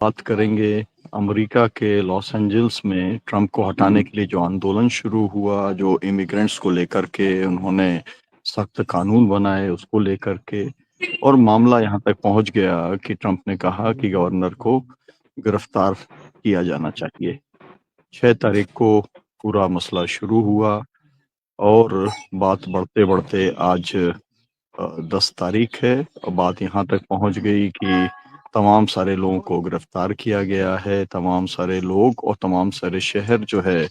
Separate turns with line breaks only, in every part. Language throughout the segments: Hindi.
बात करेंगे अमेरिका के लॉस एंजल्स में ट्रंप को हटाने के लिए जो आंदोलन शुरू हुआ, जो इमिग्रेंट्स को लेकर के उन्होंने सख्त कानून बनाए उसको लेकर के, और मामला यहाँ तक पहुंच गया कि ट्रंप ने कहा कि गवर्नर को गिरफ्तार किया जाना चाहिए। 6 तारीख को पूरा मसला शुरू हुआ और बात बढ़ते बढ़ते आज 10 तारीख है और बात यहाँ तक पहुंच गई कि तमाम सारे लोगों को गिरफ्तार किया गया है। तमाम सारे लोग और तमाम सारे शहर जो है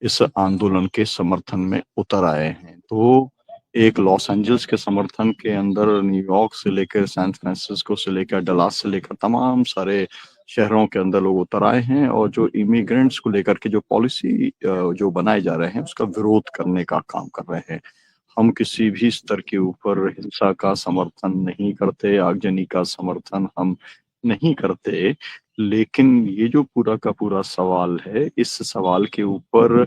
इस आंदोलन के समर्थन में उतर आए हैं। तो एक लॉस एंजल्स के समर्थन के अंदर न्यूयॉर्क से लेकर सैन फ्रांसिस्को से लेकर डलास से लेकर तमाम सारे शहरों के अंदर लोग उतर आए हैं और जो इमिग्रेंट्स को लेकर के जो पॉलिसी जो बनाए जा रहे हैं उसका विरोध करने का काम कर रहे हैं। हम किसी भी स्तर के ऊपर हिंसा का समर्थन नहीं करते, आगजनी का समर्थन हम नहीं करते, लेकिन ये जो पूरा का पूरा सवाल है, इस सवाल के ऊपर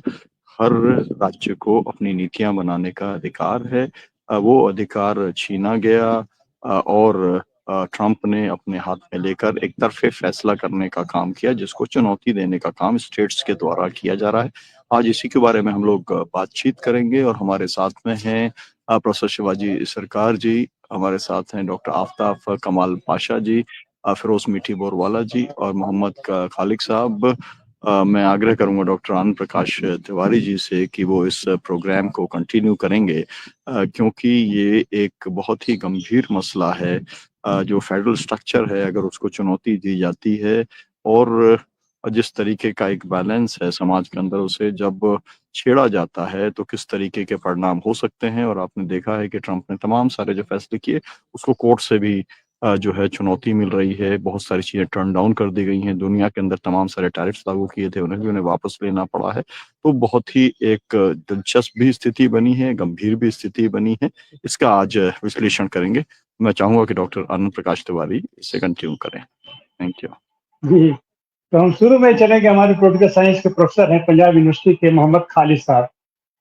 हर राज्य को अपनी नीतियां बनाने का अधिकार है। वो अधिकार छीना गया और ट्रंप ने अपने हाथ में लेकर एक तरफे फैसला करने का काम किया, जिसको चुनौती देने का काम स्टेट्स के द्वारा किया जा रहा है। आज इसी के बारे में हम लोग बातचीत करेंगे और हमारे साथ में हैं प्रोफेसर शिवाजी सरकार जी, हमारे साथ हैं डॉक्टर आफ्ताब कमाल पाशा जी, फिरोज मीठी बोरवाला जी और मोहम्मद खालिक साहब। मैं आग्रह करूंगा डॉक्टर आनंद प्रकाश तिवारी जी से कि वो इस प्रोग्राम को कंटिन्यू करेंगे, क्योंकि ये एक बहुत ही गंभीर मसला है। जो फेडरल स्ट्रक्चर है अगर उसको चुनौती दी जाती है और जिस तरीके का एक बैलेंस है समाज के अंदर, उसे जब छेड़ा जाता है तो किस तरीके के परिणाम हो सकते हैं। और आपने देखा है कि ट्रंप ने तमाम सारे जो फैसले किए उसको कोर्ट से भी जो है चुनौती मिल रही है। बहुत सारी चीजें टर्न डाउन कर दी गई हैं। दुनिया के अंदर तमाम सारे टैरिफ्स लागू किए थे, उन्हें भी उन्हें वापस लेना पड़ा है। तो बहुत ही एक दिलचस्प भी स्थिति बनी है, गंभीर भी स्थिति बनी है। इसका आज विश्लेषण करेंगे। मैं चाहूंगा कि डॉक्टर आनंद प्रकाश तिवारी इसे कंटिन्यू करें। Thank you.
जी, तो हम शुरू में चलेंगे। हमारे पॉलिटिकल साइंस के प्रोफेसर हैं पंजाब यूनिवर्सिटी के मोहम्मद खालिद साहब।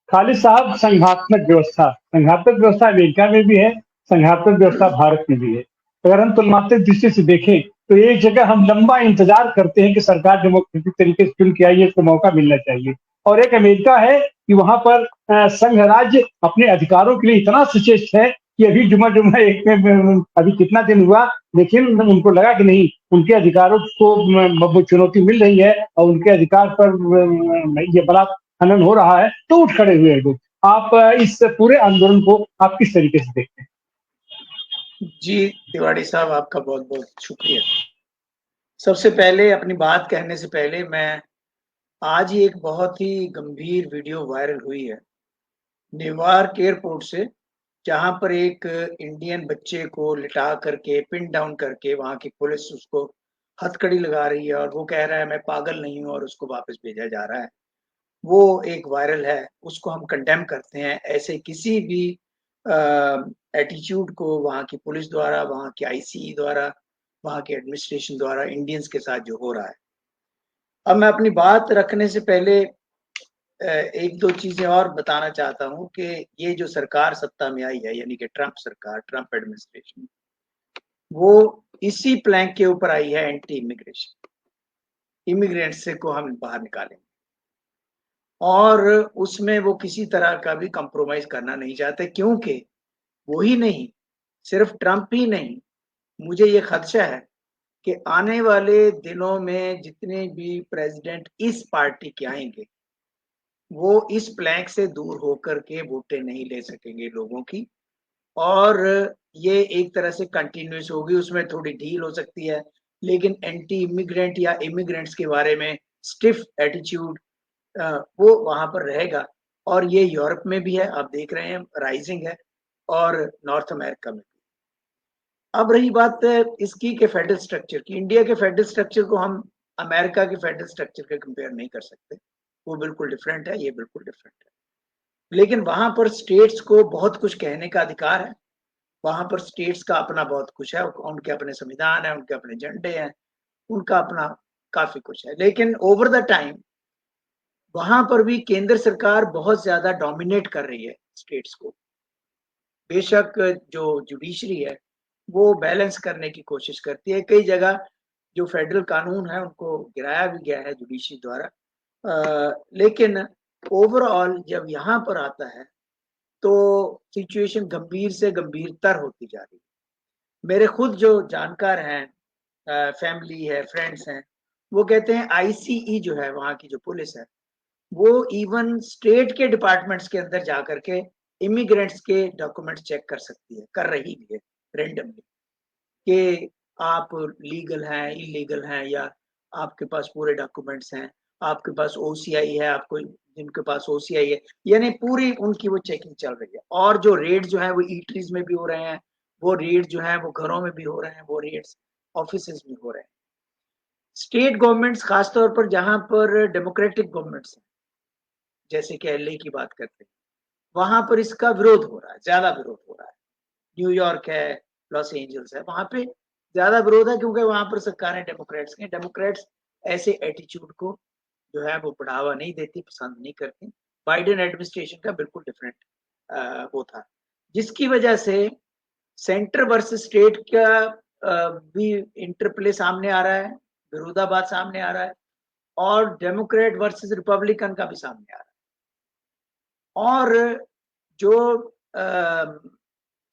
खालिद साहब संघात्मक व्यवस्था अमेरिका में भी है, संघात्मक व्यवस्था भारत में भी है। अगर हम तुलनात्मक दृष्टि से देखें तो एक जगह हम लंबा इंतजार करते हैं कि सरकार डेमोक्रेटिक तरीके से चुन के आई है, इसको मौका मिलना चाहिए। और एक अमेरिका है कि वहां पर संघ राज्य अपने अधिकारों के लिए इतना सचेत है कि अभी जुमा जुमा एक में अभी कितना दिन हुआ, लेकिन उनको लगा कि नहीं, उनके अधिकारों को चुनौती मिल रही है और उनके अधिकार पर ये बड़ा हनन हो रहा है, तो उठ खड़े हुए लोग। आप इस पूरे आंदोलन को आप किस तरीके से देखते हैं?
जी तिवारी साहब, आपका बहुत बहुत शुक्रिया। सबसे पहले अपनी बात कहने से पहले मैं आज ही एक बहुत ही गंभीर वीडियो वायरल हुई है न्यूयॉर्क एयरपोर्ट से, जहां पर एक इंडियन बच्चे को लिटा करके पिन डाउन करके वहां की पुलिस उसको हथकड़ी लगा रही है और वो कह रहा है मैं पागल नहीं हूं और उसको वापस भेजा जा रहा है। वो एक वायरल है, उसको हम कंडेम करते हैं। ऐसे किसी भी एटीट्यूड को वहाँ की पुलिस द्वारा, वहाँ की आईसीई द्वारा, वहाँ के एडमिनिस्ट्रेशन द्वारा इंडियंस के साथ जो हो रहा है। अब मैं अपनी बात रखने से पहले एक दो चीजें और बताना चाहता हूँ कि ये जो सरकार सत्ता में आई है, यानी कि ट्रंप सरकार, ट्रंप एडमिनिस्ट्रेशन, वो इसी प्लैंक के ऊपर आई है, एंटी इमिग्रेशन। इमिग्रेंट से को हम बाहर निकालेंगे और उसमें वो किसी तरह का भी कंप्रोमाइज करना नहीं चाहते, क्योंकि वो ही नहीं, सिर्फ ट्रंप ही नहीं, मुझे ये खदशा है कि आने वाले दिनों में जितने भी प्रेसिडेंट इस पार्टी के आएंगे, वो इस प्लैंक से दूर होकर के वोटें नहीं ले सकेंगे लोगों की, और ये एक तरह से कंटिन्यूस होगी। उसमें थोड़ी ढील हो सकती है, लेकिन एंटी इमिग्रेंट या इमिग्रेंट्स के बारे में स्टिफ एटीट्यूड वो वहां पर रहेगा। और ये यूरोप में भी है, आप देख रहे हैं राइजिंग है, और नॉर्थ अमेरिका में भी। अब रही बात इसकी के फेडरल स्ट्रक्चर की, इंडिया के फेडरल स्ट्रक्चर को हम अमेरिका के फेडरल स्ट्रक्चर के कंपेयर नहीं कर सकते। वो बिल्कुल डिफरेंट है, ये बिल्कुल डिफरेंट है। लेकिन वहां पर स्टेट्स को बहुत कुछ कहने का अधिकार है। वहां पर स्टेट्स का अपना बहुत कुछ है, उनके अपने संविधान है, उनके अपने झंडे हैं, उनका अपना काफी कुछ है। लेकिन ओवर द टाइम वहां पर भी केंद्र सरकार बहुत ज्यादा डोमिनेट कर रही है स्टेट्स को। बेशक जो जुडिशरी है वो बैलेंस करने की कोशिश करती है, कई जगह जो फेडरल कानून है उनको गिराया भी गया है जुडिशरी द्वारा। लेकिन ओवरऑल जब यहाँ पर आता है तो सिचुएशन गंभीर से गंभीरतर होती जा रही है। मेरे खुद जो जानकार हैं, फैमिली है, फ्रेंड्स हैं, वो कहते हैं आईसीई जो है वहाँ की जो पुलिस है, वो इवन स्टेट के डिपार्टमेंट्स के अंदर जाकर के इमिग्रेंट्स के डॉक्यूमेंट्स चेक कर सकती है, कर रही भी है रेंडमली, कि आप लीगल हैं, इलीगल हैं, या आपके पास पूरे डॉक्यूमेंट्स हैं, आपके पास ओसीआई है, आपको जिनके पास ओसीआई है, यानी पूरी उनकी वो चेकिंग चल रही है। और जो रेड जो है वो ईटरीज में भी हो रहे हैं, वो रेड जो है वो घरों में भी हो रहे हैं, वो रेड्स ऑफिसेज में हो रहे हैं। स्टेट गवर्नमेंट्स खासतौर पर जहां पर डेमोक्रेटिक गवर्नमेंट्स हैं, जैसे कि एलए की बात करते हैं, वहां पर इसका विरोध हो रहा है, ज्यादा विरोध हो रहा है। न्यूयॉर्क है, लॉस एंजल्स है, वहां पे ज्यादा विरोध है क्योंकि वहां पर सरकारें डेमोक्रेट्स की। डेमोक्रेट्स ऐसे एटीट्यूड को जो है वो बढ़ावा नहीं देती, पसंद नहीं करती। बाइडेन एडमिनिस्ट्रेशन का बिल्कुल डिफरेंट वो था, जिसकी वजह से सेंटर वर्सेस स्टेट का भी इंटरप्ले सामने आ रहा है, विरोधाभास सामने आ रहा है, और डेमोक्रेट वर्सेस रिपब्लिकन का भी सामने आ रहा है। और जो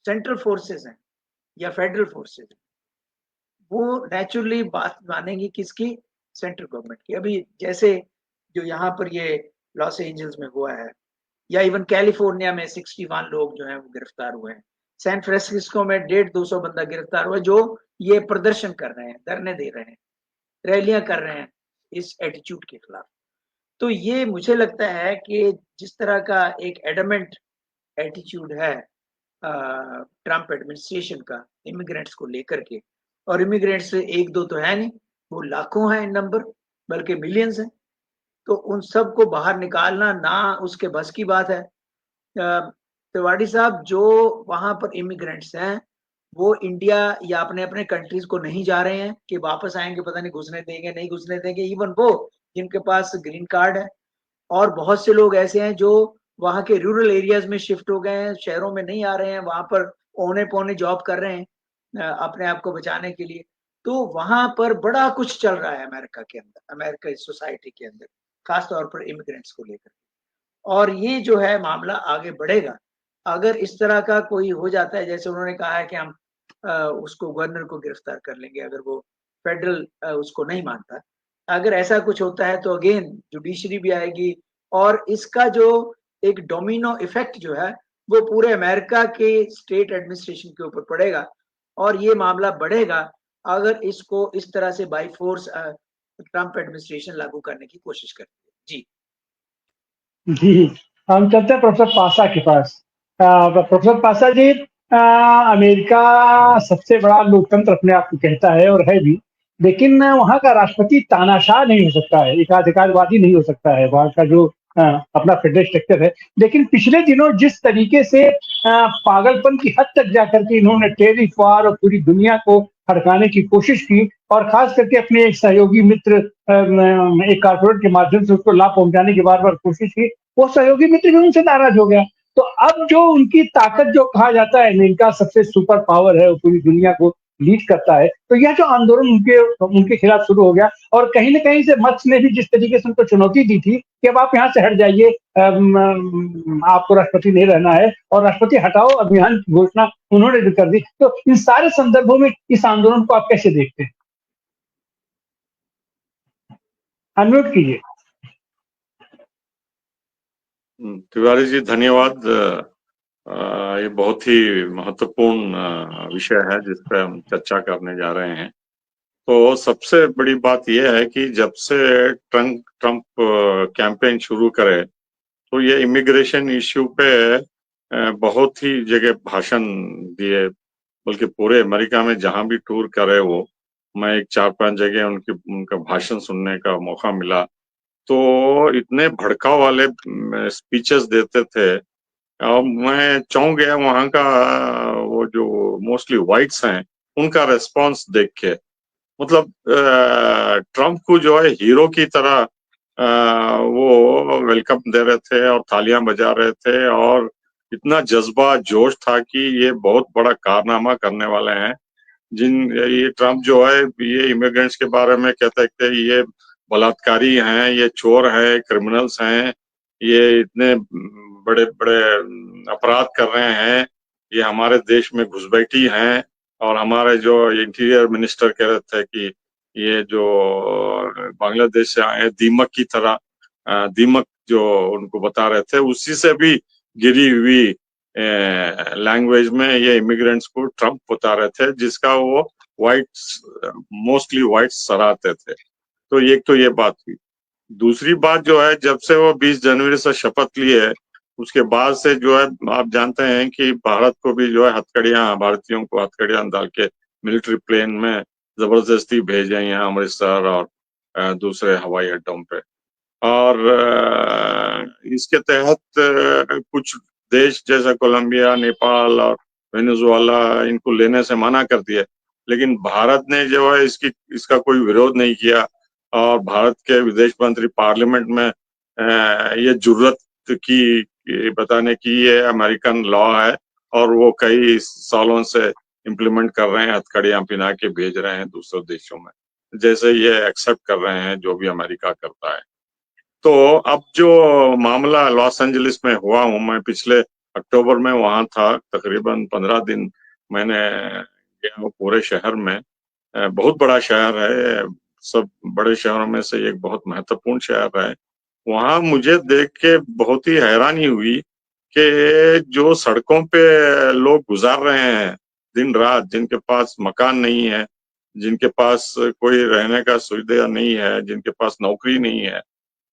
सेंट्रल फोर्सेस हैं या फेडरल फोर्सेस हैं, वो नेचुरली बात मानेंगी किसकी? सेंट्रल गवर्नमेंट की। अभी जैसे जो यहाँ पर ये लॉस एंजल्स में हुआ है, या इवन कैलिफोर्निया में 61 लोग जो हैं वो गिरफ्तार हुए हैं। सैन फ्रांसिस्को में 150-200 बंदा गिरफ्तार हुआ जो ये प्रदर्शन कर रहे हैं, धरने दे रहे हैं, रैलियां कर रहे हैं इस एटीट्यूड के खिलाफ। तो ये मुझे लगता है कि जिस तरह का एक एडमेंट एटीट्यूड है ट्रम्प एडमिनिस्ट्रेशन का इमिग्रेंट्स को लेकर के, और इमिग्रेंट्स एक दो तो है नहीं, वो लाखों हैं इन नंबर, बल्कि मिलियंस हैं, तो उन सब को बाहर निकालना ना उसके बस की बात है। तिवाड़ी साहब, जो वहां पर इमिग्रेंट्स हैं वो इंडिया या अपने अपने कंट्रीज को नहीं जा रहे हैं कि वापस आएंगे, पता नहीं घुसने देंगे नहीं घुसने देंगे। इवन वो जिनके पास ग्रीन कार्ड है, और बहुत से लोग ऐसे हैं जो वहां के रूरल एरियाज में शिफ्ट हो गए हैं, शहरों में नहीं आ रहे हैं, वहां पर औने पौने जॉब कर रहे हैं अपने आप को बचाने के लिए। तो वहां पर बड़ा कुछ चल रहा है अमेरिका के अंदर, अमेरिका सोसाइटी के अंदर, खासतौर पर इमिग्रेंट्स को लेकर। और ये जो है मामला आगे बढ़ेगा अगर इस तरह का कोई हो जाता है, जैसे उन्होंने कहा है कि हम उसको गवर्नर को गिरफ्तार कर लेंगे अगर वो फेडरल उसको नहीं मानता। अगर ऐसा कुछ होता है तो अगेन जुडिशरी भी आएगी, और इसका जो एक डोमिनो इफेक्ट जो है वो पूरे अमेरिका के स्टेट एडमिनिस्ट्रेशन के ऊपर पड़ेगा, और ये मामला बढ़ेगा अगर इसको इस तरह से बाई फोर्स ट्रम्प एडमिनिस्ट्रेशन लागू करने की कोशिश करती है। जी
जी, हम चलते हैं प्रोफेसर पासा के पास। प्रोफेसर पासा जी, अमेरिका सबसे बड़ा लोकतंत्र अपने आप को कहता है और है भी, लेकिन वहाँ का राष्ट्रपति तानाशाह नहीं हो सकता है, एकाधिकारवादी नहीं हो सकता है। वहाँ का जो अपना फेडरल स्ट्रक्चर है, लेकिन पिछले दिनों जिस तरीके से पागलपन की हद तक जाकर के इन्होंने टेरिफ वार और पूरी दुनिया को हड़काने की कोशिश की, और खास करके अपने एक सहयोगी मित्र एक कारपोरेट के माध्यम से उसको लाभ पहुंचाने की बार बार कोशिश की, वो सहयोगी मित्र भी उनसे नाराज हो गया। तो अब जो उनकी ताकत जो कहा जाता है अमेरिका सबसे सुपर पावर है, वो पूरी दुनिया को लीड करता है, तो यह जो आंदोलन उनके उनके खिलाफ शुरू हो गया, और कहीं ना कहीं से मक्स ने भी जिस तरीके से उनको चुनौती दी थी कि अब आप यहाँ से हट जाइए, आपको राष्ट्रपति नहीं रहना है, और राष्ट्रपति हटाओ अभियान की घोषणा उन्होंने भी कर दी। तो इन सारे संदर्भों में इस आंदोलन को आप कैसे देखते हैं? अनम्यूट कीजिए।
तिवारी जी धन्यवाद। ये बहुत ही महत्वपूर्ण विषय है जिस पर हम चर्चा करने जा रहे हैं। तो सबसे बड़ी बात यह है कि जब से ट्रम्प कैंपेन शुरू करे तो ये इमिग्रेशन इश्यू पे बहुत ही जगह भाषण दिए, बल्कि पूरे अमेरिका में जहां भी टूर करे वो, मैं एक 4-5 जगह उनका भाषण सुनने का मौका मिला। तो इतने भड़काव वाले स्पीचेस देते थे, मैं चौंक गया वहां का वो जो मोस्टली व्हाइट्स हैं उनका रेस्पॉन्स देख के। मतलब ट्रम्प को जो है हीरो की तरह वो वेलकम दे रहे थे और तालियां बजा रहे थे, और इतना जज्बा जोश था कि ये बहुत बड़ा कारनामा करने वाले हैं। ये ट्रम्प जो है ये इमिग्रेंट्स के बारे में कहता है कि ये बलात्कारी हैं, ये चोर हैं, क्रिमिनल्स हैं, ये इतने बड़े बड़े अपराध कर रहे हैं, ये हमारे देश में घुसपैठी हैं। और हमारे जो इंटीरियर मिनिस्टर कह रहे थे कि ये जो बांग्लादेश से आए दीमक की तरह, दीमक जो उनको बता रहे थे, उसी से भी गिरी हुई लैंग्वेज में ये इमिग्रेंट्स को ट्रम्प बता रहे थे, जिसका वो मोस्टली वाइट सराहते थे। तो एक तो ये बात हुई। दूसरी बात जो है, जब से वो 20 जनवरी से शपथ लिए है, उसके बाद से जो है आप जानते हैं कि भारत को भी जो है हथकड़ियां, भारतीयों को हथकड़ियां डाल के मिलिट्री प्लेन में जबरदस्ती भेजे यहाँ अमृतसर और दूसरे हवाई अड्डों पे। और इसके तहत कुछ देश जैसे कोलंबिया, नेपाल और वेनेजुएला इनको लेने से मना कर दिया, लेकिन भारत ने जो है इसका कोई विरोध नहीं किया। और भारत के विदेश मंत्री पार्लियामेंट में ये जुर्रत की बताने की ये अमेरिकन लॉ है और वो कई सालों से इम्प्लीमेंट कर रहे हैं, हथकड़ियां पिना के भेज रहे हैं दूसरे देशों में, जैसे ये एक्सेप्ट कर रहे हैं जो भी अमेरिका करता है। तो अब जो मामला लॉस एंजलिस में हुआ हूँ, मैं पिछले अक्टूबर में वहां था, तकरीबन 15 दिन मैंने गया हूँ पूरे शहर में। बहुत बड़ा शहर है, सब बड़े शहरों में से एक बहुत महत्वपूर्ण शहर है। वहां मुझे देख के बहुत ही हैरानी हुई कि जो सड़कों पे लोग गुजार रहे हैं दिन रात, जिनके पास मकान नहीं है, जिनके पास कोई रहने का सुविधा नहीं है, जिनके पास नौकरी नहीं है,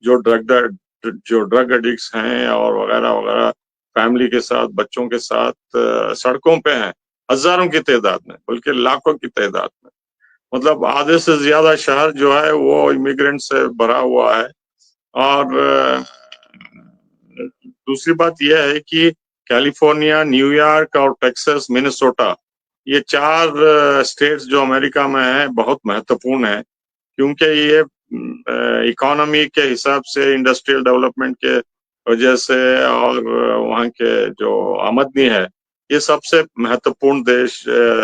जो ड्रग एडिक्ट्स हैं और वगैरह वगैरह, फैमिली के साथ, बच्चों के साथ सड़कों पे हैं, हजारों की तादाद में, बल्कि लाखों की तादाद में। मतलब आधे से ज्यादा शहर जो है वो इमिग्रेंट से भरा हुआ है। और दूसरी बात यह है कि कैलिफोर्निया, न्यूयॉर्क और टेक्सास, मिनेसोटा, ये 4 स्टेट्स जो अमेरिका में है बहुत महत्वपूर्ण है, क्योंकि ये इकोनॉमी के हिसाब से, इंडस्ट्रियल डेवलपमेंट के वजह से और वहाँ के जो आमदनी है, ये सबसे महत्वपूर्ण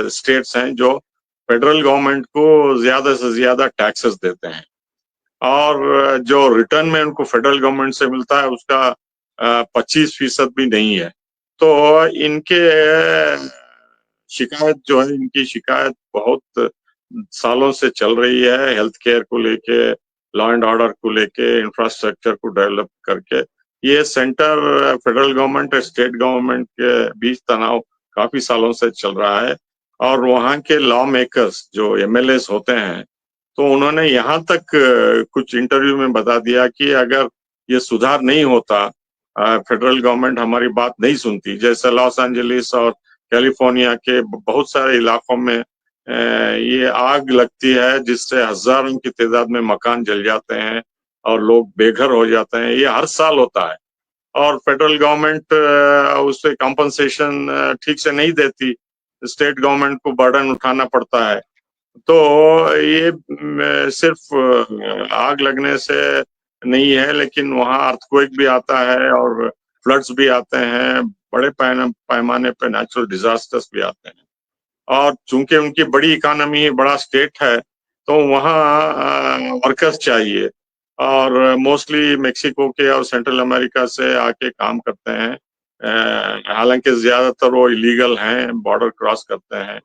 स्टेट्स हैं जो फेडरल गवर्नमेंट को ज्यादा से ज्यादा टैक्सेस देते हैं। और जो रिटर्न में उनको फेडरल गवर्नमेंट से मिलता है उसका 25% भी नहीं है। तो इनके शिकायत जो है, इनकी शिकायत बहुत सालों से चल रही है, हेल्थ केयर को लेके, लॉ एंड ऑर्डर को लेके, इंफ्रास्ट्रक्चर को डेवलप करके। ये सेंटर, फेडरल गवर्नमेंट और स्टेट गवर्नमेंट के बीच तनाव काफी सालों से चल रहा है। और वहाँ के लॉ मेकर्स जो एमएलएस होते हैं, तो उन्होंने यहाँ तक कुछ इंटरव्यू में बता दिया कि अगर ये सुधार नहीं होता, फेडरल गवर्नमेंट हमारी बात नहीं सुनती, जैसे लॉस एंजलिस और कैलिफोर्निया के बहुत सारे इलाकों में ये आग लगती है जिससे हजारों की तादाद में मकान जल जाते हैं और लोग बेघर हो जाते हैं। ये हर साल होता है और फेडरल गवर्नमेंट उससे कॉम्पनसेशन ठीक से नहीं देती, स्टेट गवर्नमेंट को बर्डन उठाना पड़ता है। तो ये सिर्फ आग लगने से नहीं है, लेकिन वहाँ अर्थक्वेक भी आता है और फ्लड्स भी आते हैं, बड़े पैमाने पे नेचुरल डिजास्टर्स भी आते हैं। और चूंकि उनकी बड़ी इकोनॉमी, बड़ा स्टेट है, तो वहाँ वर्कर्स चाहिए और मोस्टली मेक्सिको के और सेंट्रल अमेरिका से आके काम करते हैं। हालांकि ज्यादातर वो इलीगल हैं, बॉर्डर क्रॉस करते हैं,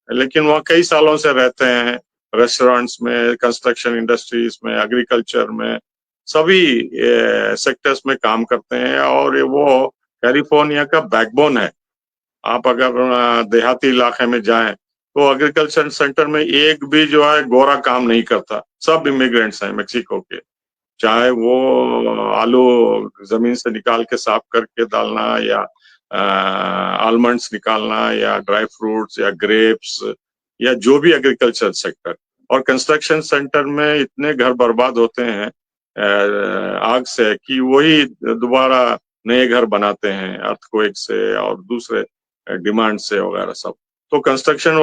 लेकिन वहाँ कई सालों से रहते हैं, रेस्टोरेंट्स में, कंस्ट्रक्शन इंडस्ट्रीज में, एग्रीकल्चर में, सभी सेक्टर्स में काम करते हैं। और वो कैलिफोर्निया का बैकबोन है। आप अगर देहाती इलाके में जाएं तो एग्रीकल्चर सेंटर में एक भी जो है गोरा काम नहीं करता, सब इमिग्रेंट्स हैं मेक्सिको के। चाहे वो आलू जमीन से निकाल के साफ करके डालना, या आलमंड्स निकालना, या ड्राई फ्रूट्स, या ग्रेप्स, या जो भी एग्रीकल्चर सेक्टर। और कंस्ट्रक्शन सेंटर में इतने घर बर्बाद होते हैं आग से कि वही दोबारा नए घर बनाते हैं अर्थक्वेक से और दूसरे डिमांड से वगैरह सब। तो कंस्ट्रक्शन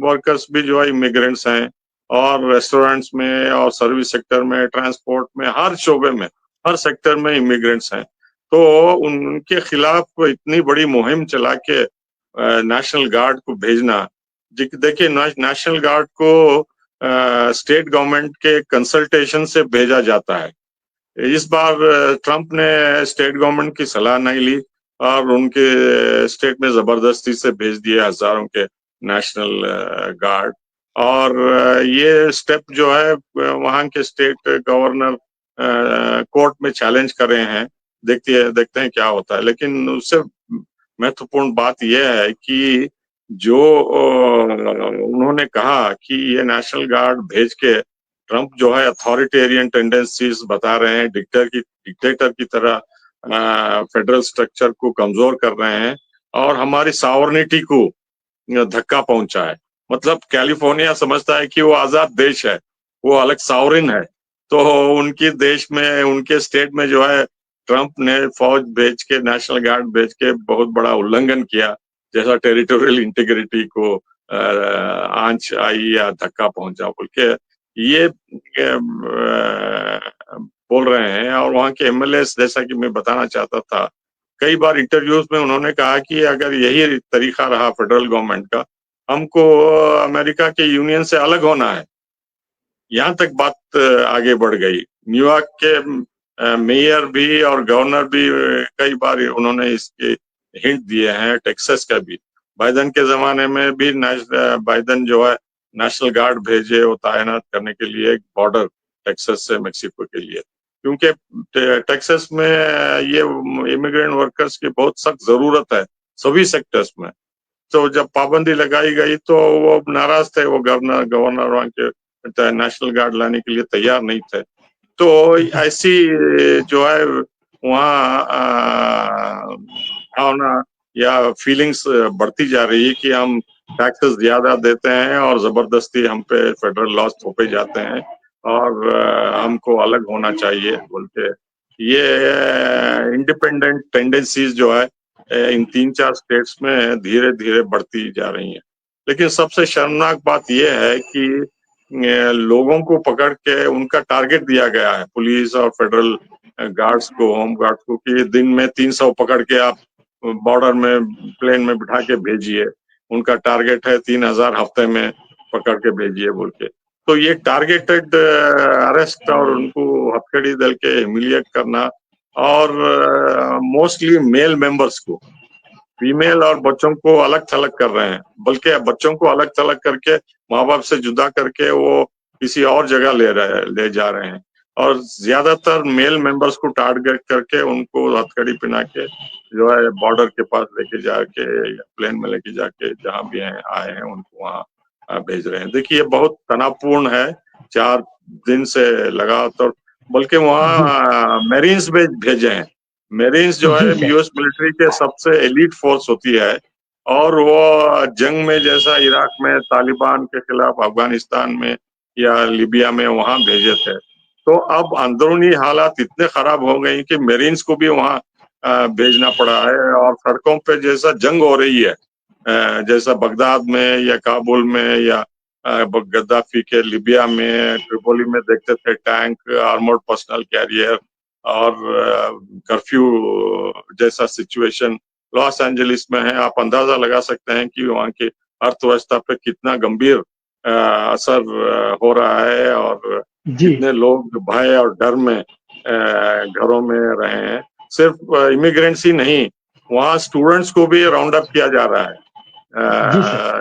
वर्कर्स भी जो है इमिग्रेंट्स हैं, और रेस्टोरेंट्स में और सर्विस सेक्टर में, ट्रांसपोर्ट में, हर शोबे में, हर सेक्टर में इमिग्रेंट्स हैं। तो उनके खिलाफ इतनी बड़ी मुहिम चला के नेशनल गार्ड को भेजना, देखिए नेशनल गार्ड को स्टेट गवर्नमेंट के कंसल्टेशन से भेजा जाता है। इस बार ट्रंप ने स्टेट गवर्नमेंट की सलाह नहीं ली और उनके स्टेट में जबरदस्ती से भेज दिए हजारों के नेशनल गार्ड। और ये स्टेप जो है वहां के स्टेट गवर्नर कोर्ट में चैलेंज कर रहे हैं। देखते हैं क्या होता है। लेकिन उससे महत्वपूर्ण बात यह है कि जो उन्होंने कहा कि ये नेशनल गार्ड भेज के ट्रंप जो है अथॉरिटेरियन टेंडेंसीज बता रहे हैं, डिक्टेटर की तरह फेडरल स्ट्रक्चर को कमजोर कर रहे हैं और हमारी सॉवरेनिटी को धक्का पहुंचा है। मतलब कैलिफोर्निया समझता है कि वो आजाद देश है, वो अलग सॉवरेन है। तो उनके देश में, उनके स्टेट में जो है ट्रंप ने फौज भेज के, नेशनल गार्ड भेज के बहुत बड़ा उल्लंघन किया, जैसा टेरिटोरियल इंटीग्रिटी को आंच आई या धक्का पहुंचा बोल के ये बोल रहे हैं। और वहां के एमएलए, जैसा कि मैं बताना चाहता था, कई बार इंटरव्यूज में उन्होंने कहा कि अगर यही तरीका रहा फेडरल गवर्नमेंट का, हमको अमेरिका के यूनियन से अलग होना है। यहाँ तक बात आगे बढ़ गई। न्यूयॉर्क के मेयर भी और गवर्नर भी कई बार उन्होंने इसके हिंट दिए हैं। टेक्सास का भी बाइडेन के जमाने में भी बाइडेन जो है नेशनल गार्ड भेजे वो तैनात करने के लिए बॉर्डर टेक्सास से मेक्सिको के लिए, क्योंकि टेक्सास में ये इमिग्रेंट वर्कर्स की बहुत सख्त जरूरत है सभी सेक्टर्स में। तो जब पाबंदी लगाई गई तो वो नाराज थे, वो गवर्नर वहां के नेशनल गार्ड लाने के लिए तैयार नहीं थे। तो ऐसी जो है वहाँ भावना या फीलिंग्स बढ़ती जा रही है कि हम टैक्सेस ज्यादा देते हैं और जबरदस्ती हम पे फेडरल लॉस थोपे जाते हैं और हमको अलग होना चाहिए बोल के। ये इंडिपेंडेंट टेंडेंसीज जो है इन 3-4 स्टेट्स में धीरे धीरे बढ़ती जा रही हैं। लेकिन सबसे शर्मनाक बात यह है कि लोगों को पकड़ के उनका टारगेट दिया गया है, पुलिस और फेडरल गार्ड्स को, होम गार्ड्स को, कि दिन में 300 पकड़ के आप बॉर्डर में प्लेन में बिठा के भेजिए। उनका टारगेट है 3000 हफ्ते में पकड़ के भेजिए बोल के। तो ये टारगेटेड अरेस्ट और उनको हथकड़ी दल के ह्यूमिलिएट करना और मोस्टली मेल मेंबर्स को, फीमेल और बच्चों को अलग थलग कर रहे हैं। बल्कि बच्चों को अलग थलग करके माँ बाप से जुदा करके वो किसी और जगह ले जा रहे हैं और ज्यादातर मेल मेंबर्स को टारगेट करके उनको हथकड़ी पहना के जो है बॉर्डर के पास लेके जाके या प्लेन में लेके जाके जहाँ भी हैं आए हैं उनको वहाँ भेज रहे हैं। देखिए ये बहुत तनावपूर्ण है। 4 दिन से लगातार, बल्कि वहाँ मेरीन्स भेजे हैं। मेरीन्स जो है यूएस मिलिट्री के सबसे एलीट फोर्स होती है और वो जंग में जैसा इराक में तालिबान के खिलाफ, अफगानिस्तान में या लीबिया में वहां भेजे थे। तो अब अंदरूनी हालात इतने खराब हो गए कि मेरीन्स को भी वहां भेजना पड़ा है और सड़कों पे जैसा जंग हो रही है, जैसा बगदाद में या काबुल में या गद्दाफी के लिबिया में, ट्रिपोली में देखते थे टैंक, आर्मर्ड पर्सनल कैरियर और कर्फ्यू जैसा सिचुएशन लॉस एंजलिस में है। आप अंदाजा लगा सकते हैं कि वहाँ की अर्थव्यवस्था पे कितना गंभीर असर हो रहा है और कितने लोग भय और डर में घरों में रहे हैं। सिर्फ इमिग्रेंट्स ही नहीं, वहाँ स्टूडेंट्स को भी राउंड अप किया जा रहा है।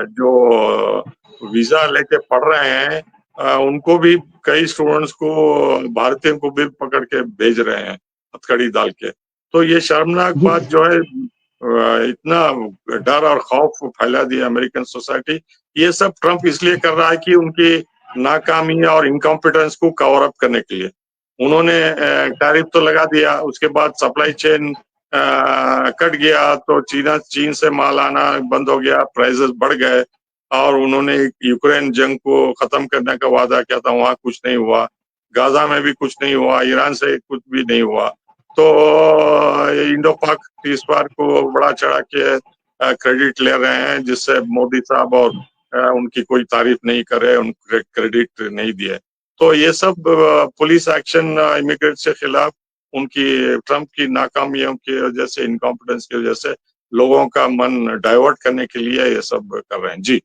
जो वीजा लेके पढ़ रहे हैं उनको भी, कई स्टूडेंट्स को, भारतीयों को भी पकड़ के भेज रहे हैं हथकड़ी डाल के। तो ये शर्मनाक बात जो है, इतना डर और खौफ फैला दिया अमेरिकन सोसाइटी। ये सब ट्रंप इसलिए कर रहा है कि उनकी नाकामी और इनकॉम्पिटेंस को कवर अप करने के लिए। उन्होंने टैरिफ तो लगा दिया, उसके बाद सप्लाई चेन कट गया तो चीन से माल आना बंद हो गया, प्राइसेस बढ़ गए और उन्होंने यूक्रेन जंग को खत्म करने का वादा किया था, वहां कुछ नहीं हुआ। गाजा में भी कुछ नहीं हुआ, ईरान से कुछ भी नहीं हुआ। तो इंडो पाक इस बार को बड़ा चढ़ा के क्रेडिट ले रहे हैं, जिससे मोदी साहब और उनकी कोई तारीफ नहीं करे, उनको क्रेडिट नहीं दिए। तो ये सब पुलिस एक्शन इमिग्रेंट्स के खिलाफ उनकी ट्रंप की नाकामियों की वजह से, इनकॉम्पिटेंस की वजह से लोगों का मन डाइवर्ट करने के लिए ये सब कर रहे हैं। जी।